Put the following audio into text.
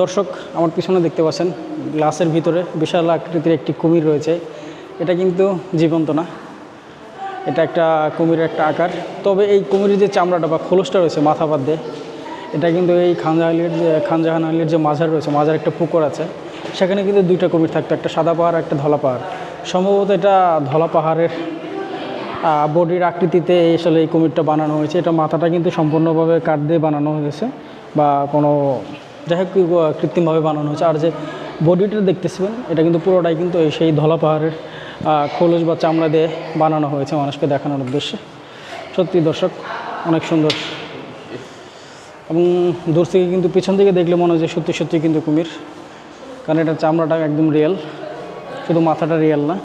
দর্শক আমার পিছনে দেখতে পাচ্ছেন গ্লাসের ভিতরে বিশাল আকৃতির একটি কুমির রয়েছে। এটা কিন্তু জীবন্ত না, এটা একটা কুমিরের একটা আকার। তবে এই কুমিরের যে চামড়াটা বা খোলসটা রয়েছে মাথা বাদ দিয়ে, এটা কিন্তু এই খানজাহান আলীর যে মাজার রয়েছে, মাজার একটা পুকুর আছে, সেখানে কিন্তু দুইটা কুমির থাকতো, একটা সাদা পাহাড় একটা ধলা পাহাড়। সম্ভবত এটা ধলা পাহাড়ের বডির আকৃতিতে আসলে এই কুমিরটা বানানো হয়েছে। এটা মাথাটা কিন্তু সম্পূর্ণভাবে কাঠ দিয়ে বানানো হয়েছে বা কোনো যাই হোক কৃত্রিমভাবে বানানো হয়েছে। আর যে বডিটা দেখতেছিলেন এটা কিন্তু পুরোটাই কিন্তু সেই ধলা পাহাড়ের খোলস বা চামড়া দিয়ে বানানো হয়েছে মানুষকে দেখানোর উদ্দেশ্যে। সত্যি দর্শক অনেক সুন্দর, এবং দূর থেকে কিন্তু পিছন থেকে দেখলে মনে হয় যে সত্যি সত্যি কিন্তু কুমির, কারণ এটা চামড়াটা একদম রিয়েল, শুধু মাথাটা রিয়েল না।